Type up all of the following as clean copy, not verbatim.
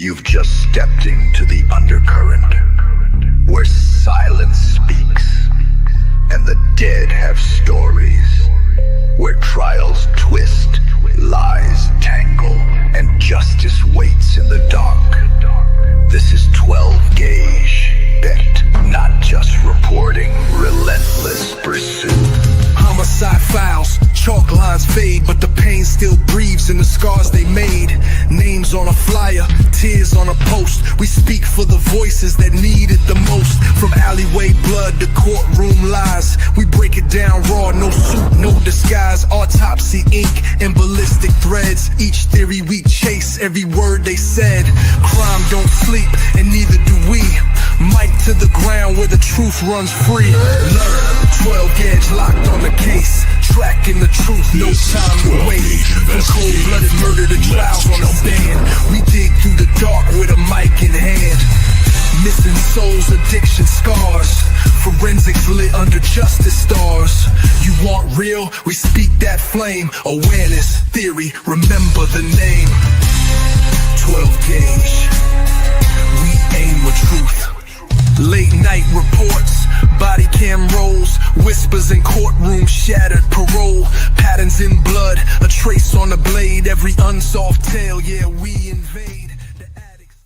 You've just stepped into the undercurrent, where silence speaks, and the dead have stories, where trials twist, lies tangle, and justice waits in the dark. This is 12 Gauge, bent, not just reporting, relentless pursuit. Homicide files, chalk lines fade, but the pain still breathes in the scars they made. Names on a flyer, tears on a post. We speak for the voices that need it the most. From alleyway blood to courtroom lies, we break it down raw, no suit, no disguise. Autopsy ink and ballistic threads. Each theory we chase, every word they said. Crime don't sleep, and neither do we. Mic to the ground where the truth runs free. Learn, 12 Gauge locked on the case. Tracking the truth, no time to waste. From cold-blooded murder to trials on the stand, we dig through the dark with a mic in hand. Missing souls, addiction scars, forensics lit under justice stars. You want real? We speak that flame. Awareness, theory, remember the name. 12 Gauge, we aim with truth. Late night reports, body cam rolls, whispers in courtroom, shattered parole, patterns in blood, a trace on the blade, every unsolved tale, yeah, we invade. The addicts.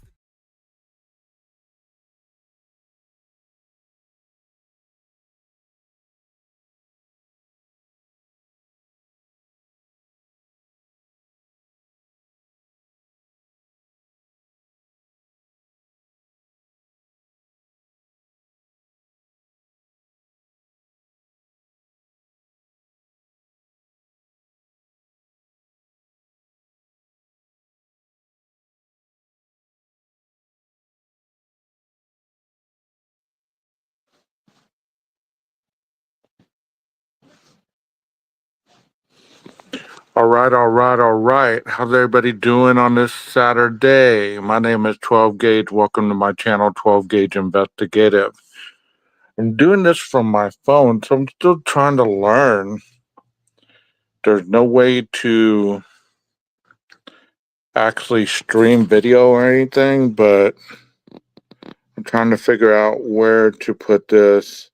All right. How's everybody doing on this Saturday? My name is 12 Gauge. Welcome to my channel, 12 Gauge Investigative. I'm doing this from my phone, so I'm still trying to learn. There's no way to actually stream video or anything, but I'm trying to figure out where to put this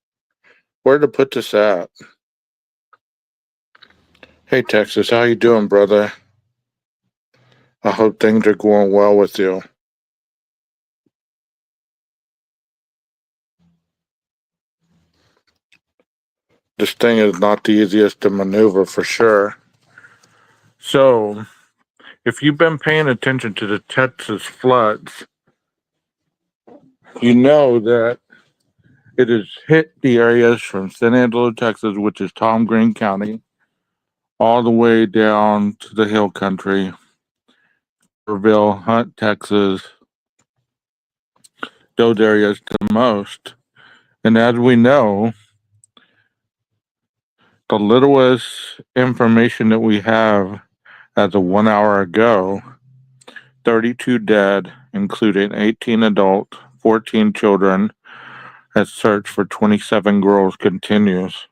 at. Hey, Texas, how you doing, brother? I hope things are going well with you. This thing is not the easiest to maneuver for sure. So, if you've been paying attention to the Texas floods, you know that it has hit the areas from San Angelo, Texas, which is Tom Green County, all the way down to the hill country, Kerrville, Hunt, Texas, those areas the most. And as we know, the littlest information that we have as of 1 hour ago, 32 dead, including 18 adults, 14 children, as search for 27 girls continues.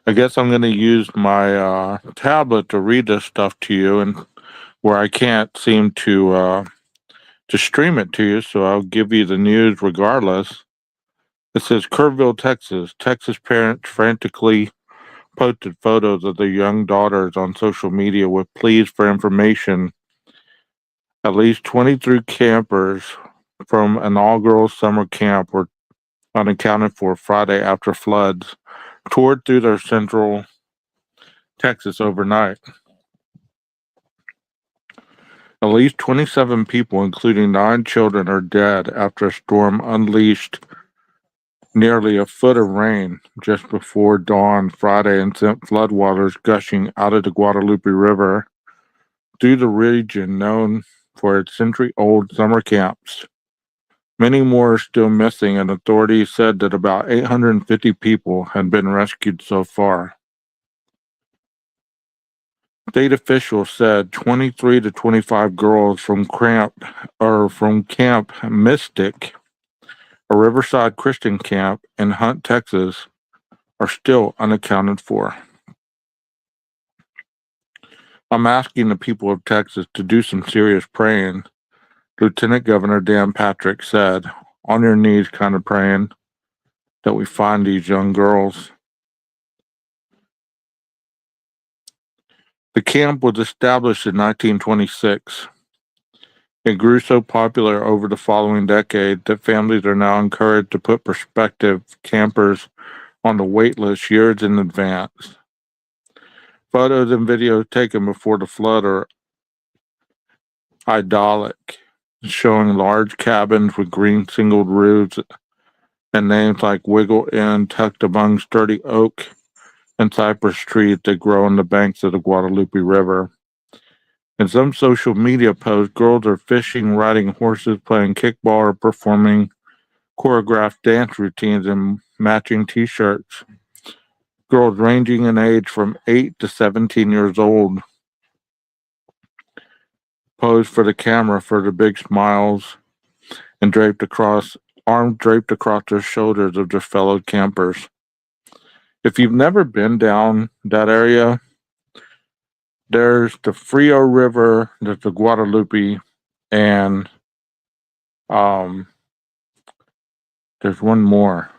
I guess I'm going to use my tablet to read this stuff to you, and where I can't seem to stream it to you, so I'll give you the news regardless. It says Kerrville, Texas. Texas parents frantically posted photos of their young daughters on social media with pleas for information. At least 23 campers from an all-girls summer camp were unaccounted for Friday after floods toured through their central Texas overnight. At least 27 people, including 9 children, are dead after a storm unleashed nearly a foot of rain just before dawn Friday and sent floodwaters gushing out of the Guadalupe River through the region known for its century-old summer camps. Many more are still missing, and authorities said that about 850 people had been rescued so far. State officials said 23 to 25 girls from Camp Mystic, a Riverside Christian camp in Hunt, Texas, are still unaccounted for. I'm asking the people of Texas to do some serious praying. Lieutenant Governor Dan Patrick said, on your knees kind of praying that we find these young girls. The camp was established in 1926. It grew so popular over the following decade that families are now encouraged to put prospective campers on the wait list years in advance. Photos and videos taken before the flood are idyllic, showing large cabins with green singled roofs and names like Wiggle Inn tucked among sturdy oak and cypress trees that grow on the banks of the Guadalupe River. In some social media posts, girls are fishing, riding horses, playing kickball, or performing choreographed dance routines in matching t-shirts. Girls ranging in age from 8 to 17 years old pose for the camera for the big smiles and arms draped across their shoulders of their fellow campers. If you've never been down that area, there's the Frio River, there's the Guadalupe, and there's one more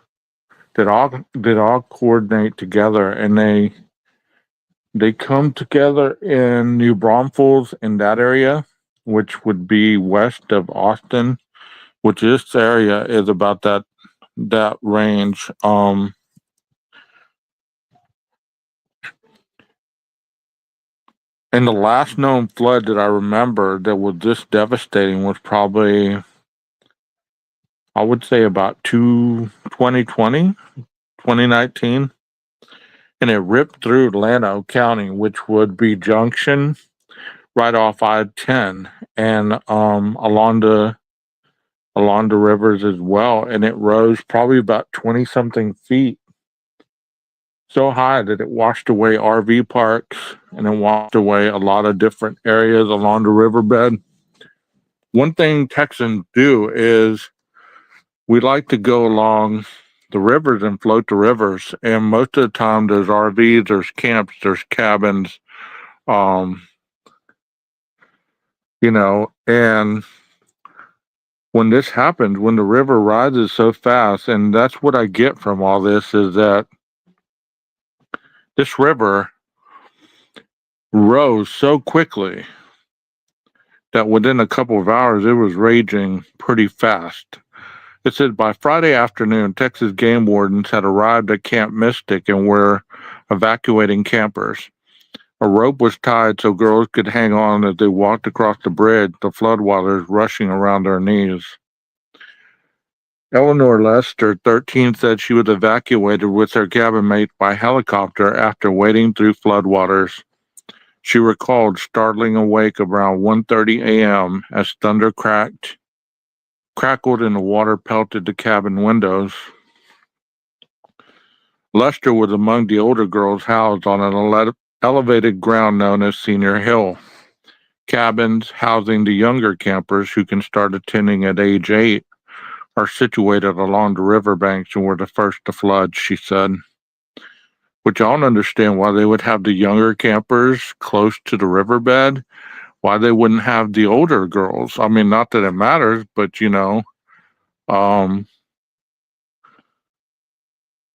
that all coordinate together, and they come together in New Braunfels in that area, which would be west of Austin, which this area is about that range. And the last known flood that I remember that was this devastating was probably, I would say, about 2020, 2019. And it ripped through Llano County, which would be Junction, right off I-10, and along the rivers as well. And it rose probably about 20-something feet, so high that it washed away RV parks and it washed away a lot of different areas along the riverbed. One thing Texans do is we like to go along the rivers and float the rivers, and most of the time there's RVs, there's camps, there's cabins, and when this happens, when the river rises so fast, and that's what I get from all this, is that this river rose so quickly that within a couple of hours it was raging pretty fast. It said by Friday afternoon, Texas game wardens had arrived at Camp Mystic and were evacuating campers. A rope was tied so girls could hang on as they walked across the bridge, the floodwaters rushing around their knees. Eleanor Lester, 13, said she was evacuated with her cabin mate by helicopter after wading through floodwaters. She recalled startling awake around 1:30 a.m. as thunder crackled and the water pelted the cabin windows. Lester was among the older girls housed on an elevated ground known as Senior Hill. Cabins housing the younger campers who can start attending at age 8 are situated along the riverbanks and were the first to flood, she said. Which I don't understand why they would have the younger campers close to the riverbed, why they wouldn't have the older girls. I mean, not that it matters, but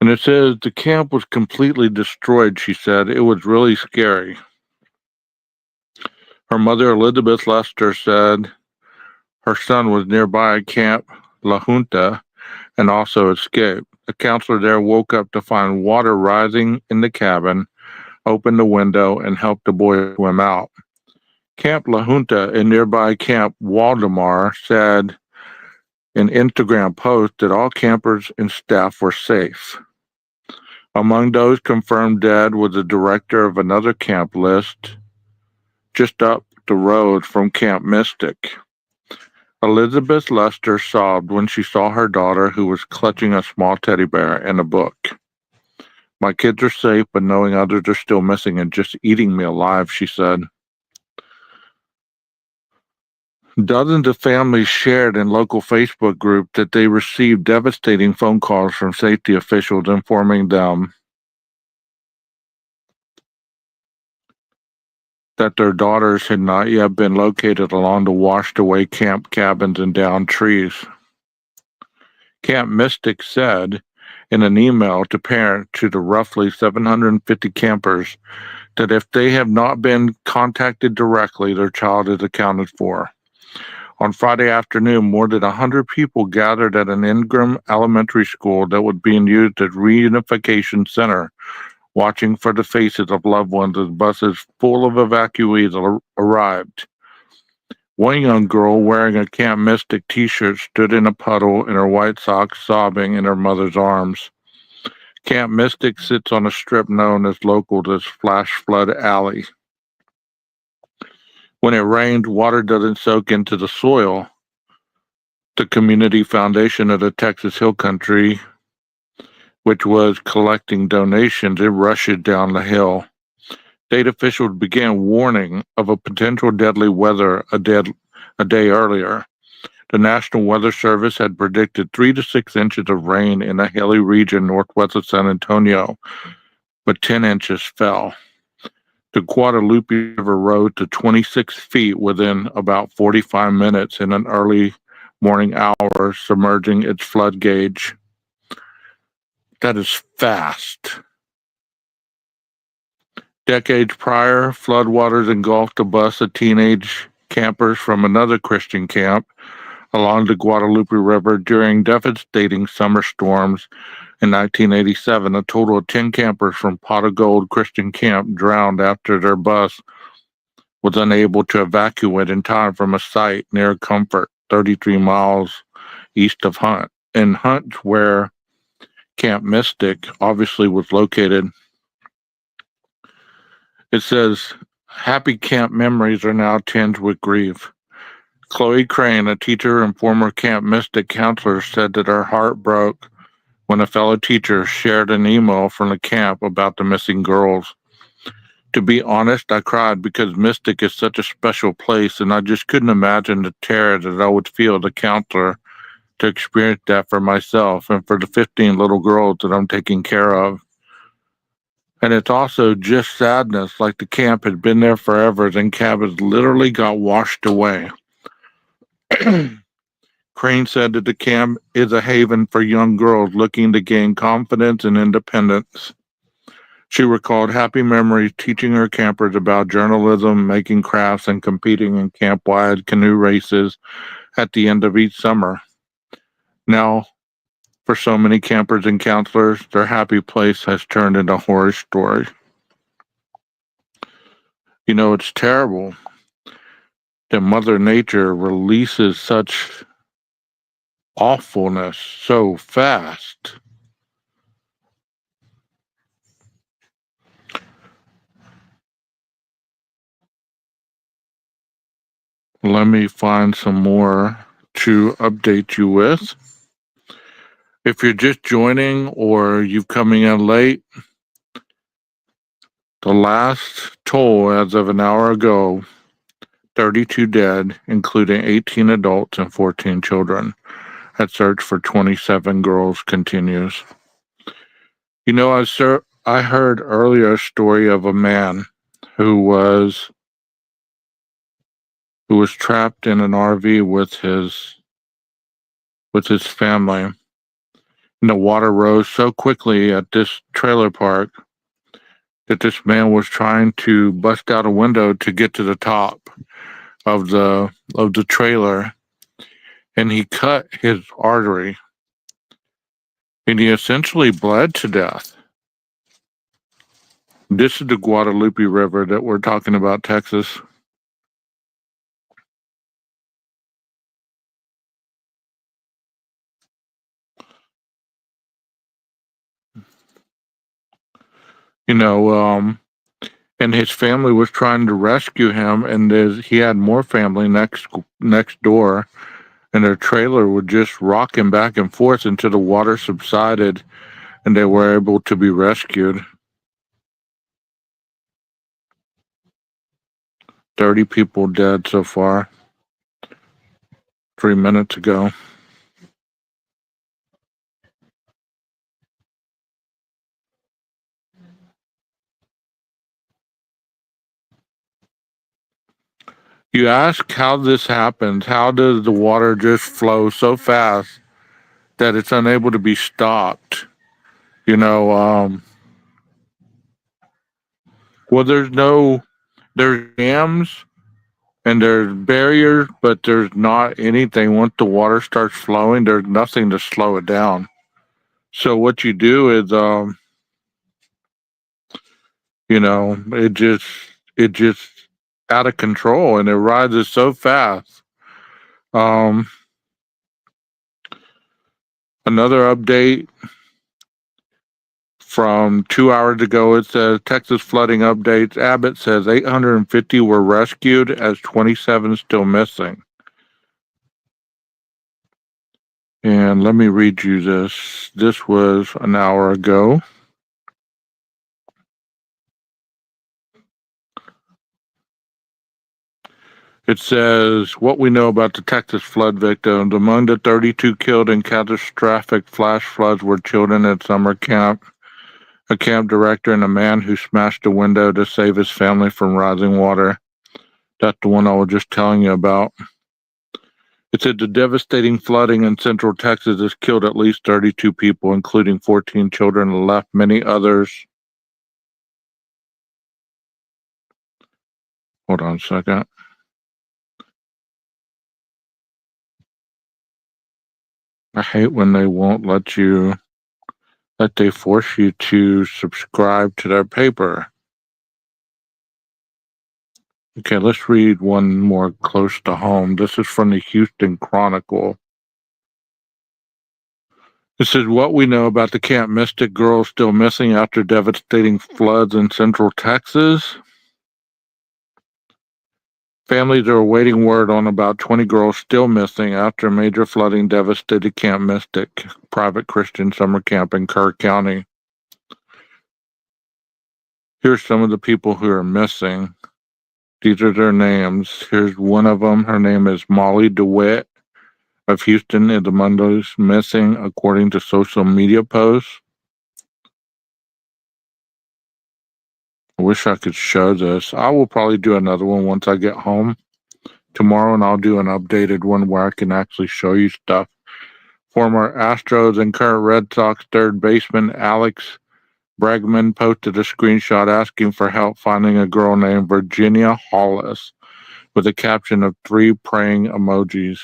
and it says the camp was completely destroyed, she said. It was really scary. Her mother, Elizabeth Lester, said her son was nearby Camp La Junta and also escaped. A counselor there woke up to find water rising in the cabin, opened the window, and helped the boy swim out. Camp La Junta in nearby Camp Waldemar said in Instagram post that all campers and staff were safe. Among those confirmed dead was the director of another camp list just up the road from Camp Mystic. Elizabeth Lester sobbed when she saw her daughter, who was clutching a small teddy bear and a book. My kids are safe, but knowing others are still missing and just eating me alive, she said. Dozens of families shared in local Facebook groups that they received devastating phone calls from safety officials informing them that their daughters had not yet been located along the washed away camp cabins and downed trees. Camp Mystic said in an email to parents to the roughly 750 campers that if they have not been contacted directly, their child is accounted for. On Friday afternoon, more than 100 people gathered at an Ingram Elementary School that was being used as reunification center, watching for the faces of loved ones as buses full of evacuees arrived. One young girl wearing a Camp Mystic t-shirt stood in a puddle in her white socks, sobbing in her mother's arms. Camp Mystic sits on a strip known as local as Flash Flood Alley. When it rains, water doesn't soak into the soil. The community foundation of the Texas Hill Country, which was collecting donations, it rushed down the hill. State officials began warning of a potential deadly weather a day earlier. The National Weather Service had predicted 3 to 6 inches of rain in a hilly region northwest of San Antonio, but 10 inches fell. The Guadalupe River rose to 26 feet within about 45 minutes in an early morning hour, submerging its flood gauge. That is fast. Decades prior, floodwaters engulfed a bus of teenage campers from another Christian camp along the Guadalupe River during devastating summer storms. In 1987, a total of 10 campers from Pot of Gold Christian Camp drowned after their bus was unable to evacuate in time from a site near Comfort, 33 miles east of Hunt. In Hunt, where Camp Mystic obviously was located, it says, happy camp memories are now tinged with grief. Chloe Crane, a teacher and former Camp Mystic counselor, said that her heart broke when a fellow teacher shared an email from the camp about the missing girls. To be honest, I cried because Mystic is such a special place, and I just couldn't imagine the terror that I would feel as a counselor to experience that for myself and for the 15 little girls that I'm taking care of. And it's also just sadness, like the camp had been there forever, then cabins literally got washed away. Crane said that the camp is a haven for young girls looking to gain confidence and independence. She recalled happy memories teaching her campers about journalism, making crafts, and competing in camp-wide canoe races at the end of each summer. Now, for so many campers and counselors, their happy place has turned into a horror story. You know, it's terrible that Mother Nature releases such awfulness so fast. Let me find some more to update you with. If you're just joining or you're coming in late, the last toll as of an hour ago, 32 dead, including 18 adults and 14 children. That search for 27 girls continues. You know, I heard earlier a story of a man who was trapped in an RV with his family. And the water rose so quickly at this trailer park that this man was trying to bust out a window to get to the top of the trailer, and he cut his artery, and he essentially bled to death. This is the Guadalupe River that we're talking about, Texas. You know, and his family was trying to rescue him, and he had more family next door, and their trailer would just rock him back and forth until the water subsided, and they were able to be rescued. 30 people dead so far. 3 minutes ago. You ask how this happens. How does the water just flow so fast that it's unable to be stopped? You know, well, there's dams and there's barriers, but there's not anything. Once the water starts flowing, there's nothing to slow it down. So what you do is, it just out of control and it rises so fast. Um, Another update from 2 hours ago, it says Texas flooding updates. Abbott says 850 were rescued as 27 still missing. And let me read you this. This was an hour ago. It says what we know about the Texas flood victims. Among the 32 killed in catastrophic flash floods were children at summer camp, a camp director, and a man who smashed a window to save his family from rising water. That's the one I was just telling you about. It said the devastating flooding in central Texas has killed at least 32 people, including 14 children, and left many others. Hold on a second. I hate when they won't let they force you to subscribe to their paper. Okay, let's read one more close to home. This is from the Houston Chronicle. This is what we know about the Camp Mystic girls still missing after devastating floods in central Texas. Families are awaiting word on about 20 girls still missing after major flooding devastated Camp Mystic, private Christian summer camp in Kerr County. Here's some of the people who are missing. These are their names. Here's one of them. Her name is Molly DeWitt of Houston, is among those missing, according to social media posts. I wish I could show this. I will probably do another one once I get home tomorrow, and I'll do an updated one where I can actually show you stuff. Former Astros and current Red Sox third baseman Alex Bregman posted a screenshot asking for help finding a girl named Virginia Hollis with a caption of 3 praying emojis.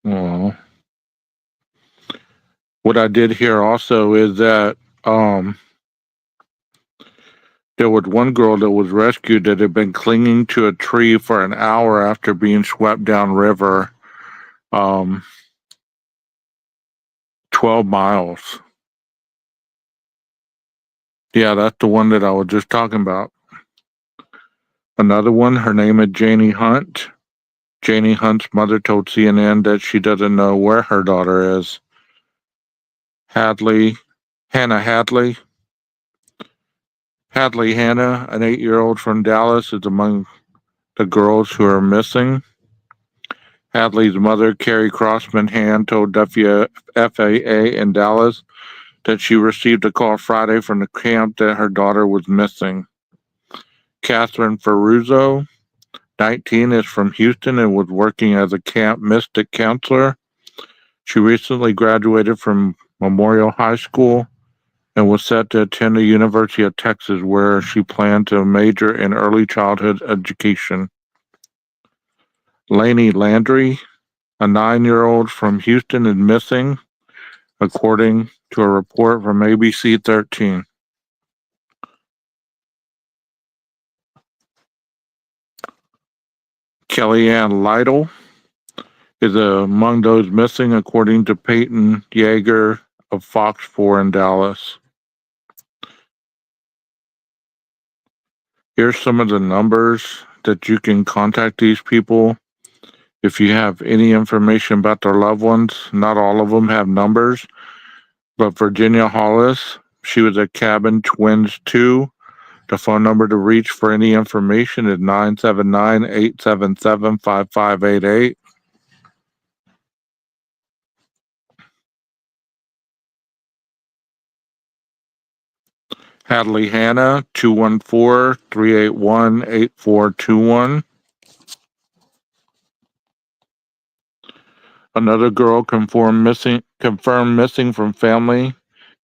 Oh. What I did here also is that there was one girl that was rescued that had been clinging to a tree for an hour after being swept downriver 12 miles. Yeah, that's the one that I was just talking about. Another one, her name is Janie Hunt. Janie Hunt's mother told CNN that she doesn't know where her daughter is. Hannah Hadley, Hannah, an 8-year-old from Dallas, is among the girls who are missing. Hadley's mother, Carrie Crossman Hand, told WFAA in Dallas that she received a call Friday from the camp that her daughter was missing. Catherine Ferruzzo, 19, is from Houston and was working as a Camp Mystic counselor. She recently graduated from Memorial High School and was set to attend the University of Texas, where she planned to major in early childhood education. Lainey Landry, a 9-year-old from Houston, is missing, according to a report from ABC 13. Kellyanne Lytle is among those missing, according to Peyton Yeager of Fox 4 in Dallas. Here's some of the numbers that you can contact these people if you have any information about their loved ones. Not all of them have numbers, but Virginia Hollis, she was at Cabin Twins 2. The phone number to reach for any information is 979-877-5588. Hadley Hannah, 214-381-8421. Another girl confirmed missing from family,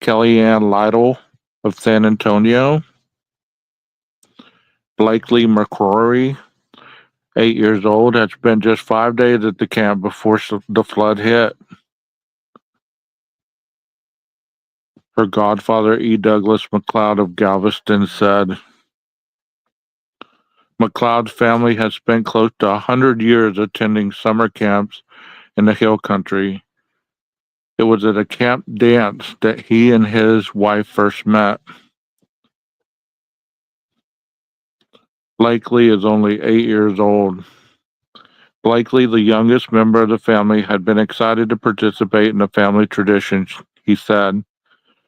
Kellyanne Lytle of San Antonio. Blakely McCrory, 8 years old, had spent just 5 days at the camp before the flood hit. Her godfather, E. Douglas McLeod of Galveston, said, McLeod's family had spent close to 100 years attending summer camps in the hill country. It was at a camp dance that he and his wife first met. Blakely is only 8 years old. Blakely, the youngest member of the family, had been excited to participate in the family tradition, he said.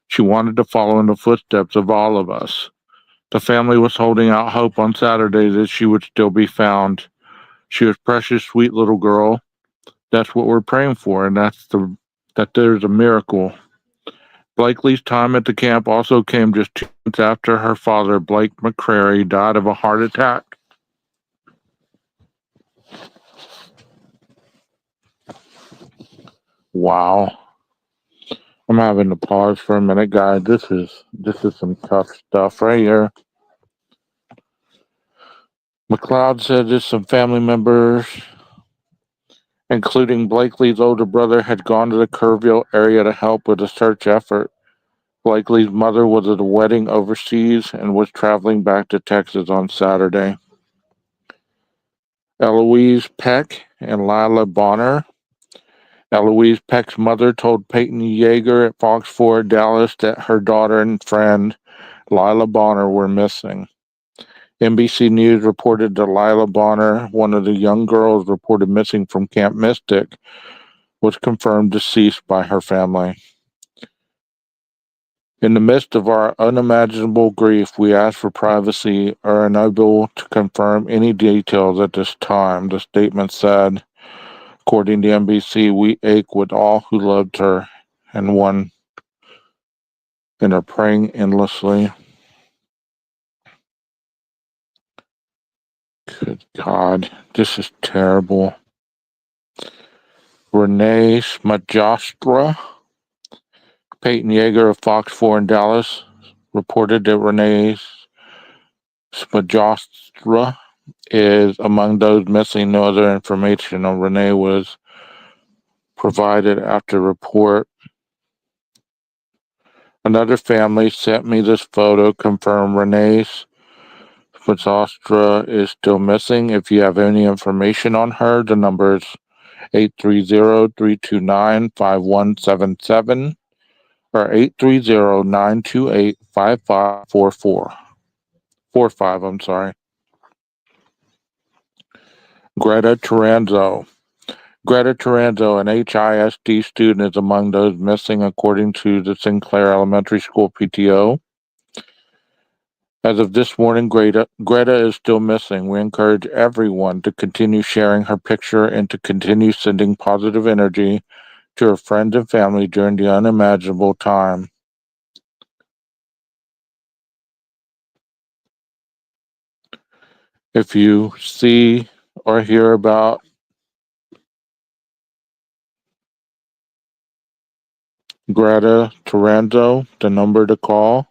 She wanted to follow in the footsteps of all of us. The family was holding out hope on Saturday that she would still be found. She was a precious, sweet little girl. That's what we're praying for, and that there's a miracle. Blakely's time at the camp also came just 2 months after her father, Blake McCrary, died of a heart attack. Wow. I'm having to pause for a minute, guys. This is some tough stuff right here. McLeod said that some family members, including Blakely's older brother, had gone to the Kerrville area to help with the search effort. Blakely's mother was at a wedding overseas and was traveling back to Texas on Saturday. Eloise Peck and Lila Bonner. Eloise Peck's mother told Peyton Yeager at Fox 4 Dallas that her daughter and friend, Lila Bonner, were missing. NBC News reported that Lila Bonner, one of the young girls reported missing from Camp Mystic, was confirmed deceased by her family. In the midst of our unimaginable grief, we ask for privacy, are unable to confirm any details at this time, the statement said. According to NBC, we ache with all who loved her and are praying endlessly. Good God, this is terrible. Renee Smajostra, Peyton Yeager of Fox 4 in Dallas, reported that Renee Smajostra is among those missing. No other information on Renee was provided after report. Another family sent me this photo, confirmed Renee Smajostra is still missing. If you have any information on her, the number is 830-329-5177 or 830-928-5545. I'm sorry. Greta Taranzo. Greta Taranzo, an HISD student, is among those missing, according to the Sinclair Elementary School PTO. As of this morning, Greta is still missing. We encourage everyone to continue sharing her picture and to continue sending positive energy to her friends and family during the unimaginable time. If you see or hear about Greta Taranzo, the number to call,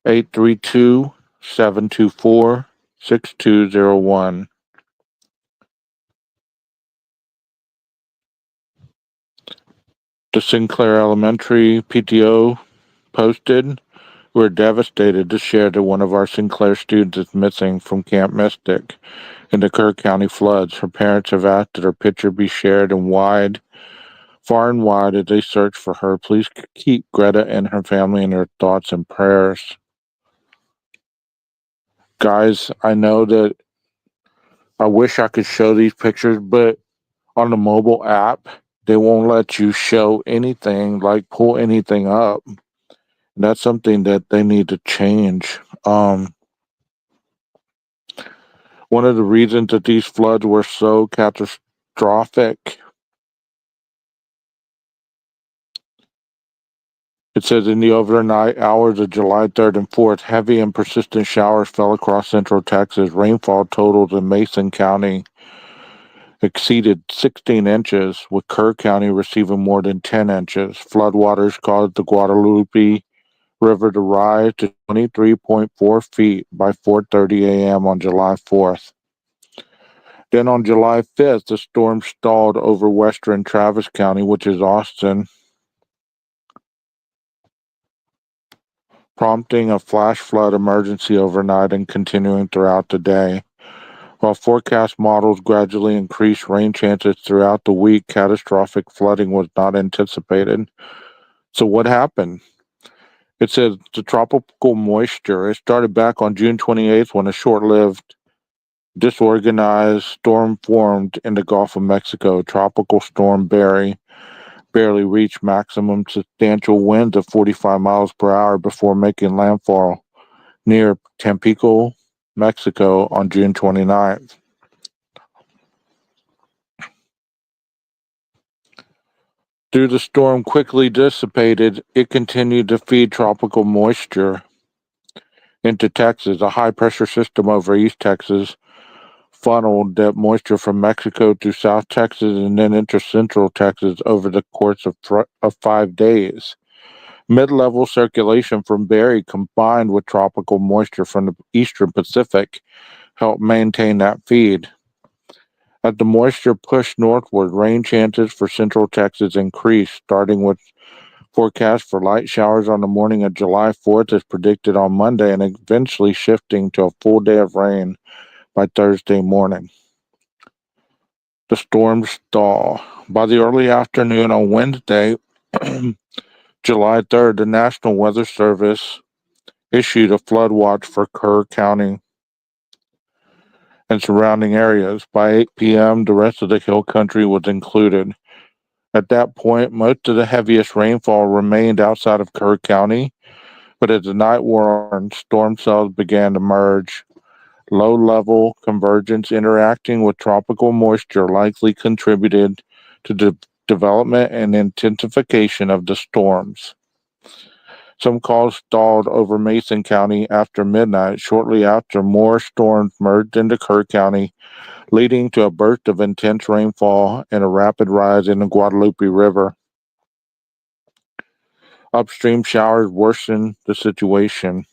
832-724-6201. The Sinclair Elementary PTO posted, "We're devastated to share that one of our Sinclair students is missing from Camp Mystic in the Kerr County floods. Her parents have asked that her picture be shared far and wide as they search for her. Please keep Greta and her family in your thoughts and prayers." Guys, I know that I wish I could show these pictures, but on the mobile app, they won't let you show anything, like pull anything up. That's something that they need to change. One of the reasons that these floods were so catastrophic It says in the overnight hours of July 3rd and 4th, heavy and persistent showers fell across central Texas. Rainfall totals in Mason County exceeded 16 inches, with Kerr County receiving more than 10 inches. Floodwaters caused the Guadalupe River to rise to 23.4 feet by 4:30 a.m. on July 4th. Then on July 5th, the storm stalled over western Travis County, which is Austin, prompting a flash flood emergency overnight and continuing throughout the day. While forecast models gradually increased rain chances throughout the week, catastrophic flooding was not anticipated. So what happened? It says the tropical moisture. It started back on June 28th when a short-lived, disorganized storm formed in the Gulf of Mexico. Tropical Storm Barry barely reached maximum substantial winds of 45 miles per hour before making landfall near Tampico, Mexico on June 29th. Though the storm quickly dissipated, it continued to feed tropical moisture into Texas. A high-pressure system over East Texas funneled that moisture from Mexico to South Texas and then into Central Texas over the course of 5 days. Mid-level circulation from Barry combined with tropical moisture from the eastern Pacific helped maintain that feed. As the moisture pushed northward, rain chances for Central Texas increased, starting with forecast for light showers on the morning of July 4th as predicted on Monday and eventually shifting to a full day of rain by Thursday morning. The storm stalled. By the early afternoon on Wednesday, July 3rd, the National Weather Service issued a flood watch for Kerr County and surrounding areas. By 8 p.m., the rest of the hill country was included. At that point, most of the heaviest rainfall remained outside of Kerr County, but as the night wore on, storm cells began to merge. Low-level convergence interacting with tropical moisture likely contributed to the development and intensification of the storms. Some calls stalled over Mason County after midnight. Shortly after, more storms merged into Kerr County, leading to a burst of intense rainfall and a rapid rise in the Guadalupe River. Upstream showers worsened the situation.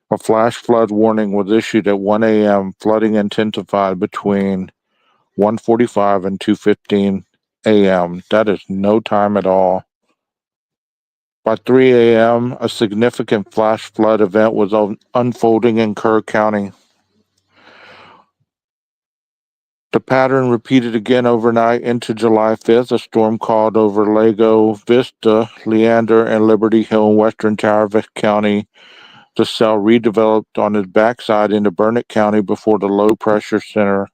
A flash flood warning was issued at 1 a.m. Flooding intensified between 1:45 and 2:15 a.m. That is no time at all. By 3 a.m., a significant flash flood event was unfolding in Kerr County. The pattern repeated again overnight into July 5th. A storm called over Lago Vista, Leander, and Liberty Hill in western Travis County. The cell redeveloped on its backside into Burnett County before the low-pressure center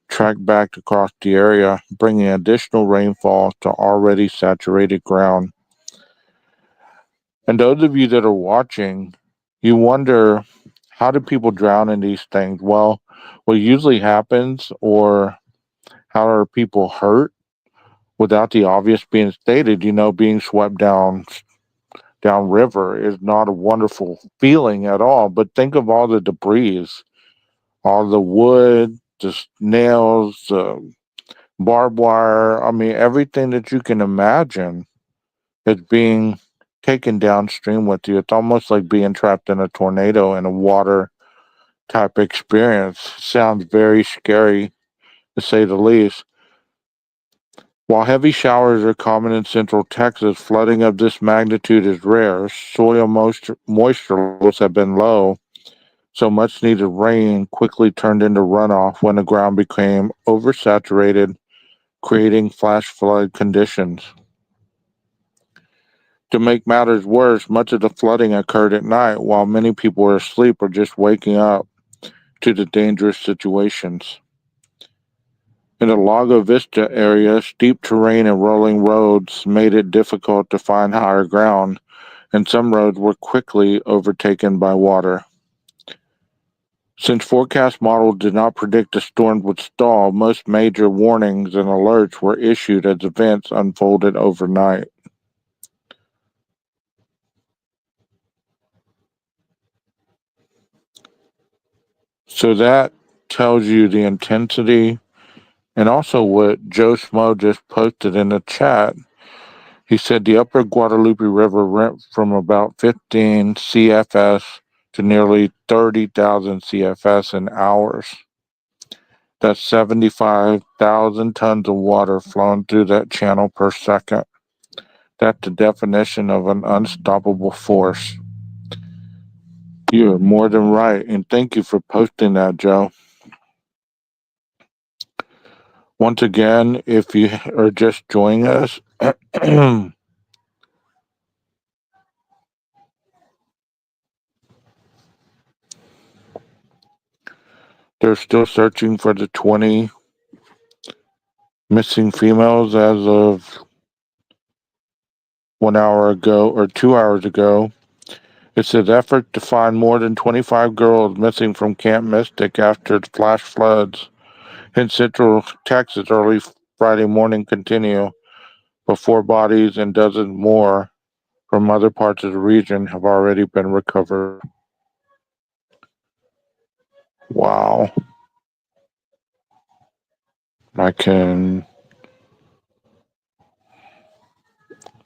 tracked back across the area, bringing additional rainfall to already saturated ground. And those of you that are watching, you wonder, how do people drown in these things? Well, what usually happens, or how are people hurt without the obvious being stated? Being swept down river is not a wonderful feeling at all. But think of all the debris, all the wood, the nails, barbed wire. I mean, everything that you can imagine is being taken downstream with you. It's almost like being trapped in a tornado in a water type experience. Sounds very scary, to say the least. While heavy showers are common in central Texas, flooding of this magnitude is rare. Soil moisture levels have been low, so much needed rain quickly turned into runoff when the ground became oversaturated, creating flash flood conditions. To make matters worse, much of the flooding occurred at night while many people were asleep or just waking up to the dangerous situations. In the Lago Vista area, steep terrain and rolling roads made it difficult to find higher ground, and some roads were quickly overtaken by water. Since forecast models did not predict the storm would stall, most major warnings and alerts were issued as events unfolded overnight. So that tells you the intensity, and also what Joe Smo just posted in the chat. He said the upper Guadalupe River went from about 15 CFS to nearly 30,000 CFS in hours. That's 75,000 tons of water flowing through that channel per second. That's the definition of an unstoppable force. You're more than right, and thank you for posting that, Joe. Once again, if you are just joining us, they're still searching for the 20 missing females as of 1 hour ago or 2 hours ago. It says effort to find more than 25 girls missing from Camp Mystic after the flash floods in central Texas early Friday morning continue, but 4 bodies and dozens more from other parts of the region have already been recovered. Wow.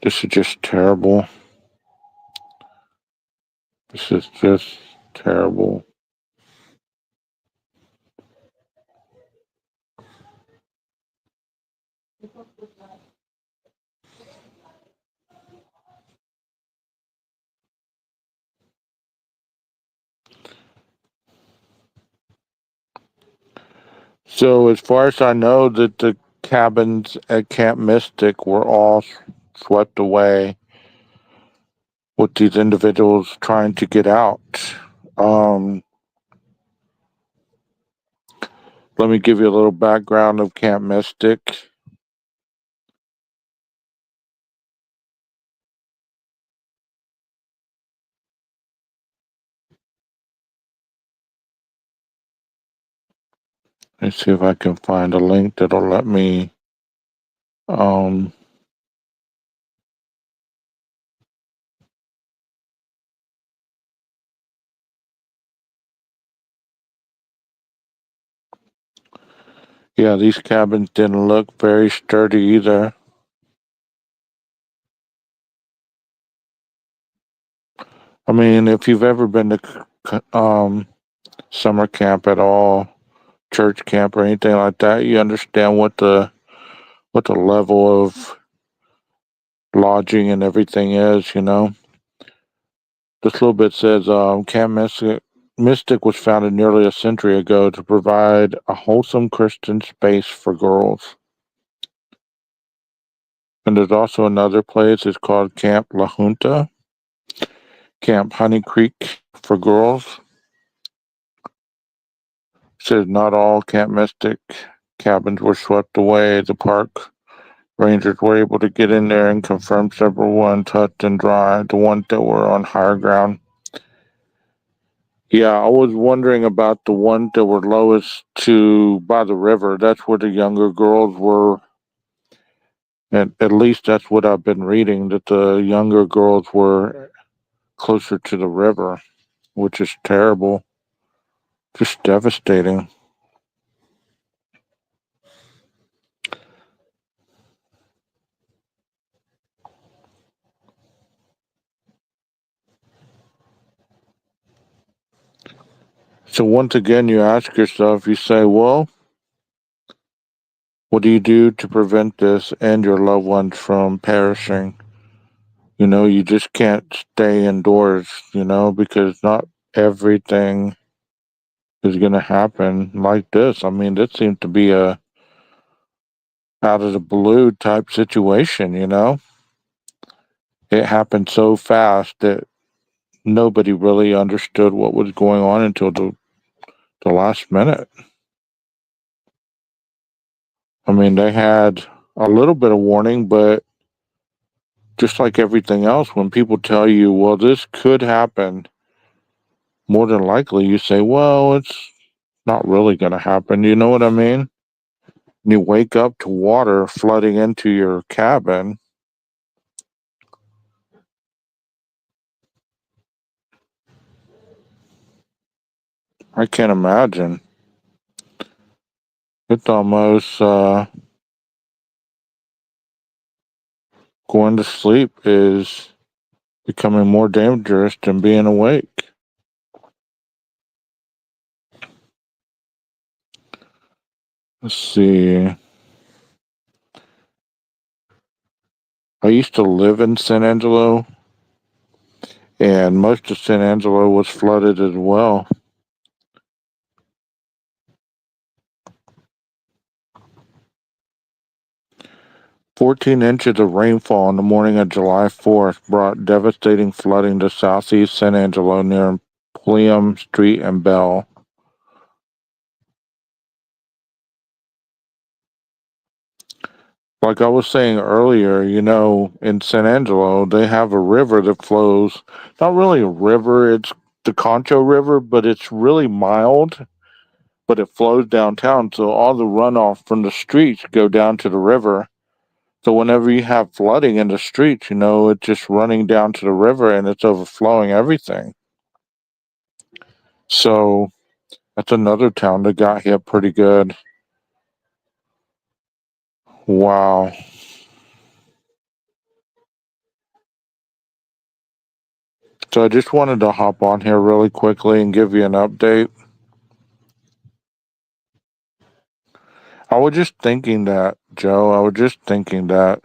This is just terrible. This is just terrible. So, as far as I know, that the cabins at Camp Mystic were all swept away with these individuals trying to get out. Um, Let me give you a little background of Camp Mystic. Let's see if I can find a link that'll let me. Um, yeah, these cabins didn't look very sturdy either. I mean, if you've ever been to summer camp at all, church camp or anything like that, you understand what the level of lodging and everything is, you know. This little bit says Camp Mystic was founded nearly a century ago to provide a wholesome Christian space for girls. And there's also another place, it's called Camp La Junta, Camp Honey Creek for girls. It says not all Camp Mystic cabins were swept away. The park rangers were able to get in there and confirm several were untouched and dry, the ones that were on higher ground. Yeah, I was wondering about the ones that were lowest to by the river. That's where the younger girls were. And at least that's what I've been reading, that the younger girls were closer to the river, which is terrible. Just devastating. So once again, you ask yourself, you say, well, what do you do to prevent this and your loved ones from perishing? You know, you just can't stay indoors, you know, because not everything is going to happen like this. I mean, this seems to be a out of the blue type situation, you know? It happened so fast that nobody really understood what was going on until the last minute. I mean, they had a little bit of warning, but just like everything else, when people tell you, well, this could happen, more than likely you say, well, it's not really going to happen. You know what I mean? And you wake up to water flooding into your cabin. I can't imagine. It's almost going to sleep is becoming more dangerous than being awake. Let's see. I used to live in San Angelo, and most of San Angelo was flooded as well. "14 inches of rainfall on the morning of July 4th brought devastating flooding to southeast San Angelo near Pulliam Street and Bell. Like I was saying earlier, in San Angelo, they have a river that flows, not really a river, it's the Concho River, but it's really mild, but it flows downtown. So all the runoff from the streets go down to the river. So whenever you have flooding in the streets, it's just running down to the river and it's overflowing everything. So that's another town that got hit pretty good. Wow. So I just wanted to hop on here really quickly and give you an update. I was just thinking that, Joe. I was just thinking that.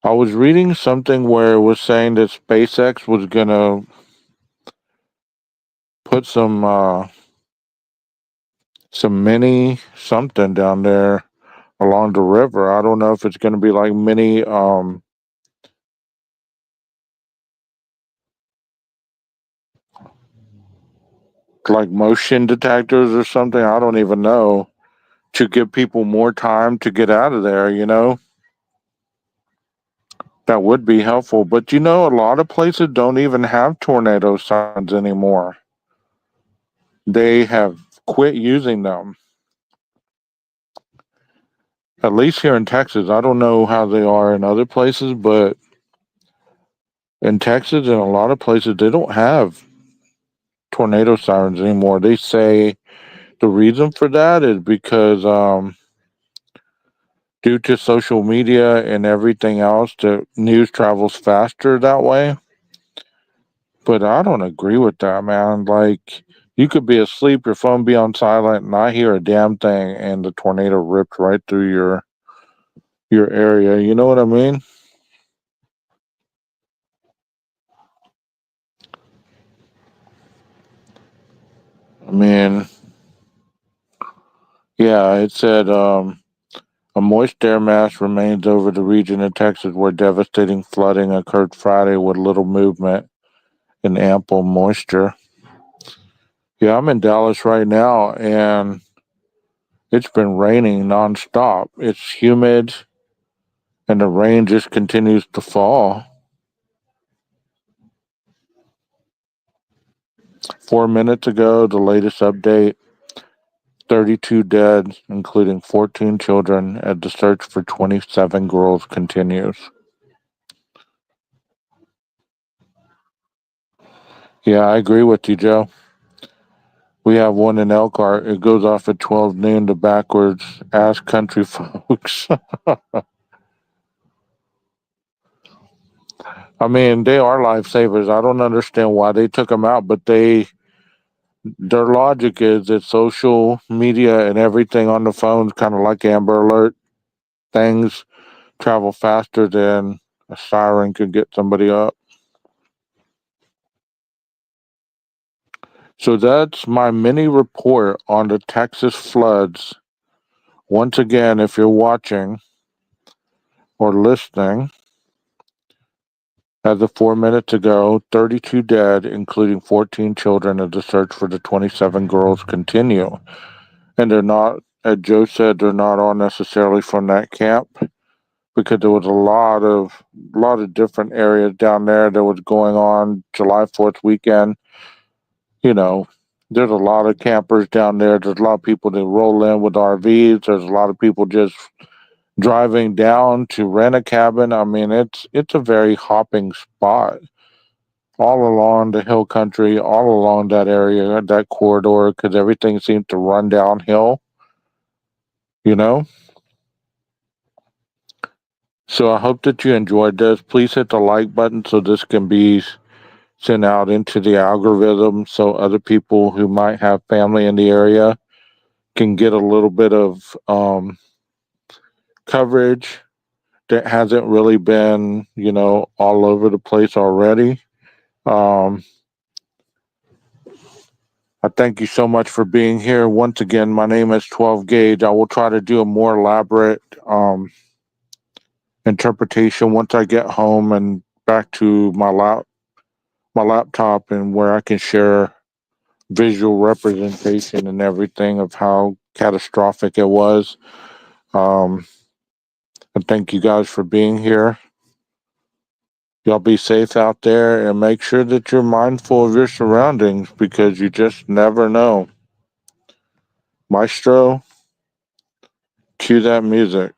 I was reading something where it was saying that SpaceX was gonna put some mini something down there along the river. I don't know if it's gonna be like mini like motion detectors or something. I don't even know, to give people more time to get out of there. That would be helpful. But a lot of places don't even have tornado signs anymore. They have quit using them. At least here in Texas. I don't know how they are in other places, but in Texas and a lot of places, they don't have tornado sirens anymore. They say the reason for that is because due to social media and everything else, the news travels faster that way. But I don't agree with that, man. Like, you could be asleep, your phone be on silent, and I hear a damn thing, and the tornado ripped right through your area. You know what I mean? I mean, yeah, it said a moist air mass remains over the region of Texas where devastating flooding occurred Friday with little movement and ample moisture. Yeah, I'm in Dallas right now, and it's been raining nonstop. It's humid, and the rain just continues to fall. 4 minutes ago, the latest update: 32 dead, including 14 children, as the search for 27 girls continues. Yeah, I agree with you, Joe. We have one in Elkhart. It goes off at 12 noon to backwards. Ask country folks. I mean, they are lifesavers. I don't understand why they took them out, but their logic is that social media and everything on the phones, kind of like Amber Alert, things travel faster than a siren could get somebody up. So that's my mini report on the Texas floods. Once again, if you're watching or listening, as of 4 minutes ago, 32 dead, including 14 children, as the search for the 27 girls continue. And they're not, as Joe said, they're not all necessarily from that camp, because there was a lot of different areas down there that was going on July 4th weekend. You know, there's a lot of campers down there. There's a lot of people that roll in with RVs. There's a lot of people just driving down to rent a cabin. I mean, it's a very hopping spot. all along the hill country, all along that area, that corridor, because everything seemed to run downhill, you know? So I hope that you enjoyed this. Please hit the like button so this can be sent out into the algorithm so other people who might have family in the area can get a little bit of coverage that hasn't really been, all over the place already. I thank you so much for being here. Once again, my name is 12 Gauge. I will try to do a more elaborate interpretation once I get home and back to my laptop, and where I can share visual representation and everything of how catastrophic it was. And thank you guys for being here. Y'all be safe out there and make sure that you're mindful of your surroundings, because you just never know. Maestro, cue that music.